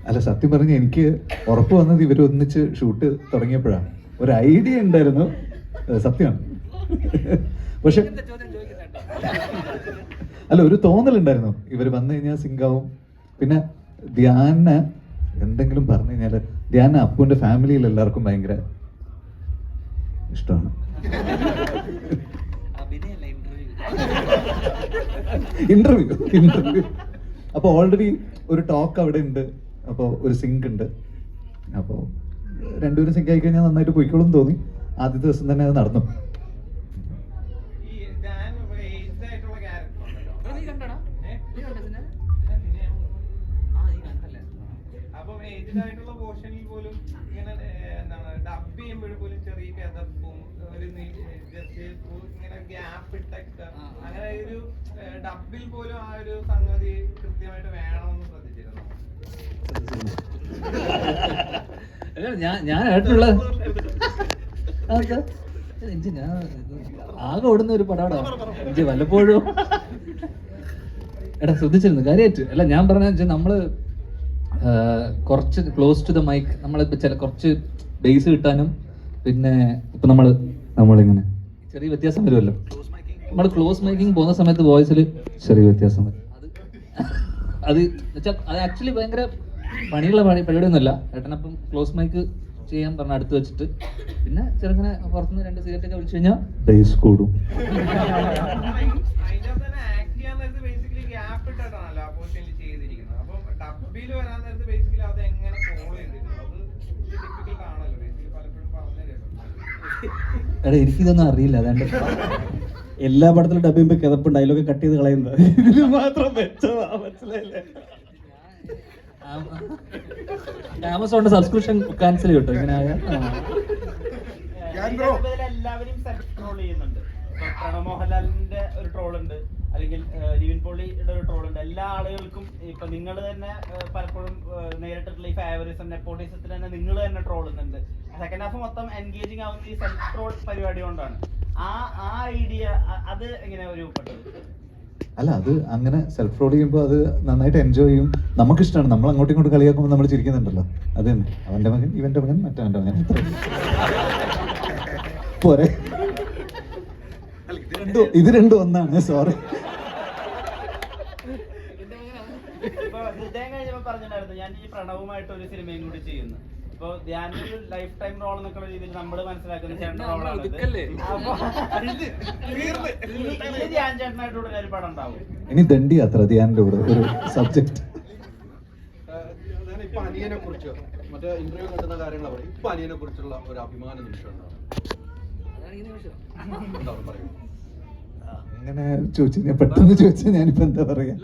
അല്ല സത്യം പറഞ്ഞ എനിക്ക് ഉറപ്പ് വന്നത് ഇവർ ഒന്നിച്ച് ഷൂട്ട് തുടങ്ങിയപ്പോഴാണ്. ഒരു ഐഡിയ ഉണ്ടായിരുന്നു, സത്യമാണ്. പക്ഷെ അല്ല, ഒരു തോന്നലുണ്ടായിരുന്നു ഇവർ വന്നു കഴിഞ്ഞാൽ സിങ്കാവും. പിന്നെ ധ്യാന എന്തെങ്കിലും പറഞ്ഞു കഴിഞ്ഞാൽ ധ്യാന അപ്പുവിന്റെ ഫാമിലിയിൽ എല്ലാവർക്കും ഭയങ്കര ഇഷ്ടമാണ്. ഇന്റർവ്യൂ അപ്പോൾ ഓൾറെഡി ഒരു ടോക്ക് അവിടെ ഉണ്ട്, അപ്പോൾ ഒരു സിങ്ക് ഉണ്ട്. അപ്പോൾ രണ്ടുപേരും സിങ്ക് ആയി കഴിഞ്ഞാൽ നന്നായിട്ട് പോയിക്കോളും തോന്നി. ആദ്യത്തെ ദിവസം തന്നെ അത് നടന്നു. ഡബിൽ പോലും ആ ഒരു സംഗതി കൃത്യമായിട്ട് വേണമെന്ന് ശ്രദ്ധിച്ചിരുന്നു. ഞാൻ ആയിട്ടുള്ള ഞാൻ ആകെ ഓടുന്ന ഒരു പടാടാ വല്ലപ്പോഴും എടാ ശ്രദ്ധിച്ചിരുന്നു കാര്യമായിട്ട്. അല്ല ഞാൻ പറഞ്ഞ വെച്ചാൽ നമ്മള് കുറച്ച് ക്ലോസ് ടു ദ മൈക്ക്, നമ്മളിപ്പോ ചില കുറച്ച് ബേസ് കിട്ടാനും പിന്നെ ഇപ്പൊ നമ്മളിങ്ങനെ ചെറിയ വ്യത്യാസം വരുമല്ലോ. നമ്മൾ ക്ലോസ് മൈക്കിങ് പോകുന്ന സമയത്ത് വോയിസിൽ ചെറിയ വ്യത്യാസം വരും. അത് വെച്ചാൽ അത് ആക്ച്വലി ഭയങ്കര പണിയുള്ള പരിപാടിയൊന്നുമല്ല. ഏട്ടനപ്പം ക്ലോസ് മൈക്ക് ചെയ്യാൻ പറഞ്ഞ അടുത്ത് വെച്ചിട്ട് പിന്നെ ചെറുങ്ങനെ പുറത്തുനിന്ന് 2 സിഗരറ്റ് ഒക്കെ വിളിച്ചു കഴിഞ്ഞാൽ ബേസ് കൂടും. എടാ എനിക്കിതൊന്നും അറിയില്ല, അതുകൊണ്ട് എല്ലാ പടത്തിലും ഡബ് ചെയ്യുമ്പോൾ കിതപ്പ് ഡയലോഗ് കട്ട് ചെയ്ത് കളയുന്നത് ഇതിൽ മാത്രം വെച്ചതാ, മനസ്സിലായില്ലേ? ആമസോണിന്റെ സബ്സ്ക്രിപ്ഷൻ ക്യാൻസൽ കിട്ടും ഇങ്ങനെ ആയാൽ. എല്ലാവരും സെൽഫ് ട്രോൾ ചെയ്യുന്നുണ്ട്. പ്രണവ് മോഹൻലാലിന്റെ ഒരു ട്രോൾ ഉണ്ട്, അല്ലെങ്കിൽ നിവിൻ പോളിയുടെ ഒരു ട്രോൾ ഉണ്ട്. എല്ലാ ആളുകൾക്കും ഇപ്പൊ നിങ്ങൾ തന്നെ പലപ്പോഴും നേരിട്ടിട്ടുള്ള ഈ ഫേവറിസം നെപ്പോട്ടിസത്തിൽ തന്നെ നിങ്ങൾ തന്നെ ട്രോളുന്നുണ്ട്. സെക്കൻഡ് ഹാഫ് മൊത്തം എൻഗേജിങ് ആവുന്ന ഈ സെൽഫ് ട്രോൾ പരിപാടി കൊണ്ടാണ്. ആ ഐഡിയ അത് എങ്ങനെയാ രൂപപ്പെട്ടത്? അല്ല, അത് അങ്ങനെ സെൽഫ് റോൾ ചെയ്യുമ്പോൾ അത് നന്നായിട്ട് എൻജോയ് ചെയ്യും. നമുക്കിഷ്ടമാണ്. നമ്മൾ അങ്ങോട്ടും ഇങ്ങോട്ടും കളിയാക്കുമ്പോൾ നമ്മൾ ചിരിക്കുന്നുണ്ടല്ലോ. അത് തന്നെ, അവന്റെ മകൻ ഇവന്റെ മകൻ മറ്റവന്റെ മകൻ പോരെ. ഇത് രണ്ടും ഒന്നാണ്. സോറി. ഹൃദയം കഴിഞ്ഞപ്പോ പറഞ്ഞിട്ടുണ്ടായിരുന്നു ഞാൻ ഈ പ്രണവുമായിട്ട് ഒരു സിനിമയും കൂടി ചെയ്യുന്നു. ഇപ്പൊ ധ്യാനൊരു ലൈഫ് ടൈം റോൾ എന്നൊക്കെയുള്ള രീതിയിൽ നമ്മൾ മനസ്സിലാക്കുന്ന ചേട്ടൻ റോളാണ്. ധ്യാൻ ചേട്ടനായിട്ട് ഉടനെ ഒരു പടം ഉണ്ടാവും. ഇനി ദണ്ഡി യാത്ര ധ്യാനിന്റെ കൂടെ ഒരു സബ്ജക്ട്. ഇപ്പൊ അനിയനെ കുറിച്ച് മറ്റേ ഇന്റർവ്യൂ കണ്ടുന്ന കാര്യങ്ങൾ പറയും. ഇപ്പൊ അനിയനെ കുറിച്ചുള്ള ഒരു അഭിമാന നിമിഷം അങ്ങനെ ചോദിച്ചു ഞാൻ പെട്ടെന്ന് ചോദിച്ചാൽ ഞാനിപ്പോ എന്താ പറയാ.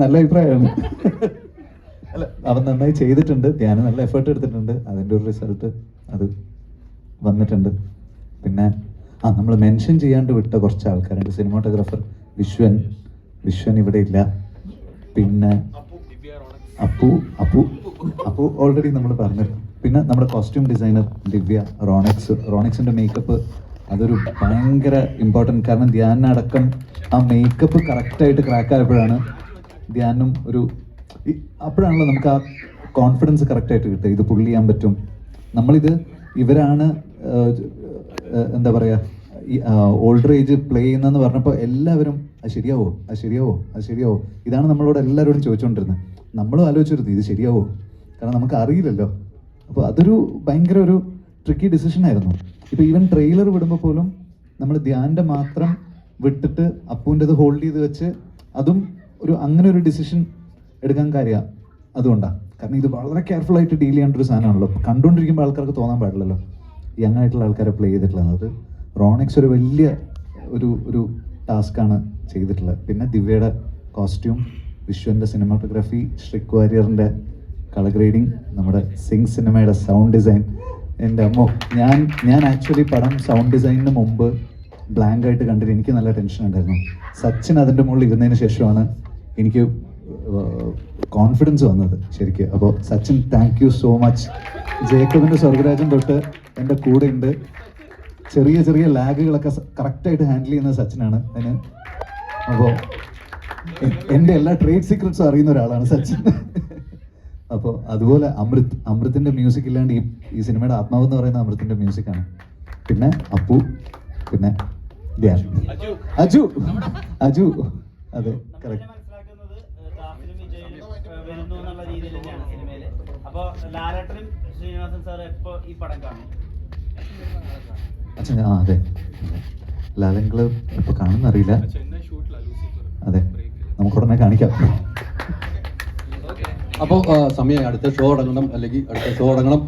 നല്ല അഭിപ്രായമാണ്. അല്ല, അവൻ നന്നായി ചെയ്തിട്ടുണ്ട്. ധ്യാനം നല്ല എഫേർട്ട് എടുത്തിട്ടുണ്ട്. അതിൻ്റെ ഒരു റിസൾട്ട് അത് വന്നിട്ടുണ്ട്. പിന്നെ നമ്മൾ മെൻഷൻ ചെയ്യാണ്ട് വിട്ട കുറച്ച് ആൾക്കാരുണ്ട്. സിനിമാറ്റോഗ്രാഫർ വിശ്വൻ ഇവിടെ ഇല്ല. പിന്നെ അപ്പു ഓൾറെഡി നമ്മൾ പറഞ്ഞിരുന്നു. പിന്നെ നമ്മുടെ കോസ്റ്റ്യൂം ഡിസൈനർ ദിവ്യ, റോണക്സിന്റെ മേക്കപ്പ് അതൊരു ഭയങ്കര ഇമ്പോർട്ടൻറ്റ്. കാരണം ധ്യാനടക്കം ആ മേക്കപ്പ് കറക്റ്റായിട്ട് ക്രാക്ക് ആയപ്പോഴാണ് ധ്യാനം അപ്പോഴാണല്ലോ നമുക്ക് ആ കോൺഫിഡൻസ് കറക്റ്റായിട്ട് കിട്ടുക. ഇത് പുള്ള് ചെയ്യാൻ പറ്റും. ഇവരാണ് എന്താ പറയുക, ഈ ഓൾഡർ ഏജ് പ്ലേ ചെയ്യുന്നതെന്ന് പറഞ്ഞപ്പോൾ എല്ലാവരും അത് ശരിയാവോ. ഇതാണ് നമ്മളോട് എല്ലാവരോടും ചോദിച്ചുകൊണ്ടിരുന്നത്. നമ്മളും ആലോചിച്ചിരുന്നു ഇത് ശരിയാവോ, കാരണം നമുക്ക് അറിയില്ലല്ലോ. അപ്പോൾ അതൊരു ഭയങ്കര ഒരു ട്രിക്കി ഡിസിഷൻ ആയിരുന്നു. ഇപ്പോൾ ഈവൻ ട്രെയിലർ വിടുമ്പോൾ പോലും നമ്മൾ ധ്യാൻ്റെ മാത്രം വിട്ടിട്ട് അപ്പുവിൻ്റെത് ഹോൾഡ് ചെയ്ത് വെച്ച് അതും അങ്ങനെ ഒരു ഡിസിഷൻ എടുക്കാൻ കാര്യമാണ്. അതുകൊണ്ടാണ്. കാരണം ഇത് വളരെ കെയർഫുൾ ആയിട്ട് ഡീൽ ചെയ്യേണ്ട ഒരു സാധനമാണല്ലോ. കണ്ടുകൊണ്ടിരിക്കുമ്പോൾ ആൾക്കാർക്ക് തോന്നാൻ പാടില്ലല്ലോ യങ് ആയിട്ടുള്ള ആൾക്കാരെ പ്ലേ ചെയ്തിട്ടുള്ളത്. അത് റോണക്സ് ഒരു വലിയ ഒരു ടാസ്ക്കാണ് ചെയ്തിട്ടുള്ളത്. പിന്നെ ദിവ്യയുടെ കോസ്റ്റ്യൂം, വിശ്വൻ്റെ സിനിമാറ്റോഗ്രാഫി, ശ്രിക് വാര്യറിൻ്റെ കളർ ഗ്രേഡിങ്, നമ്മുടെ സിംഗ് സിനിമയുടെ സൗണ്ട് ഡിസൈൻ. എൻ്റെ അമ്മോ, ഞാൻ ആക്ച്വലി പടം സൗണ്ട് ഡിസൈനിന് മുമ്പ് ബ്ലാങ്ക് ആയിട്ട് കണ്ടിട്ട് എനിക്ക് നല്ല ടെൻഷൻ ഉണ്ടായിരുന്നു. സച്ചിൻ അതിൻ്റെ മുകളിൽ ഇരുന്നതിന് ശേഷമാണ് എനിക്ക് കോൺഫിഡൻസ് വന്നത് ശരിക്കും. അപ്പോൾ Sachin, thank you so much. ജേക്കബിൻ്റെ സ്വർഗരാജൻ തൊട്ട് എൻ്റെ കൂടെ ഉണ്ട്. ചെറിയ ലാഗുകളൊക്കെ കറക്റ്റായിട്ട് ഹാൻഡിൽ ചെയ്യുന്നത് സച്ചിനാണ്. അതിന് അപ്പോൾ എൻ്റെ എല്ലാ ട്രേഡ് സീക്രട്സും അറിയുന്ന ഒരാളാണ് സച്ചിൻ. അപ്പോൾ അതുപോലെ അമൃത്തിൻ്റെ മ്യൂസിക് ഇല്ലാണ്ട് ഈ സിനിമയുടെ ആത്മാവ് എന്ന് പറയുന്ന അമൃത്തിൻ്റെ മ്യൂസിക്കാണ്. പിന്നെ അപ്പു, പിന്നെ ധ്യാൻ, അജു അതെ കറക്റ്റ്. മനസ്സിലാക്കുന്നത് ദാസിനും വിജയനും വരുന്നു എന്നുള്ള രീതിയിൽ തന്നെയാണ് സിനിമയില്. അപ്പൊ ലാലേട്ടനും ശ്രീനിവാസൻ സാർ എപ്പോ ഈ പടം കാണും? അച്ഛൻ അതെ ലാലങ്കള് ഇപ്പൊ കാണുന്നറിയില്ല. അതെ നമുക്ക് ഉടനെ കാണിക്കാം. അപ്പോൾ സമയമായി അടുത്ത ഷോ അടങ്ങണം, അല്ലെങ്കിൽ അടുത്ത ഷോ അടങ്ങണം.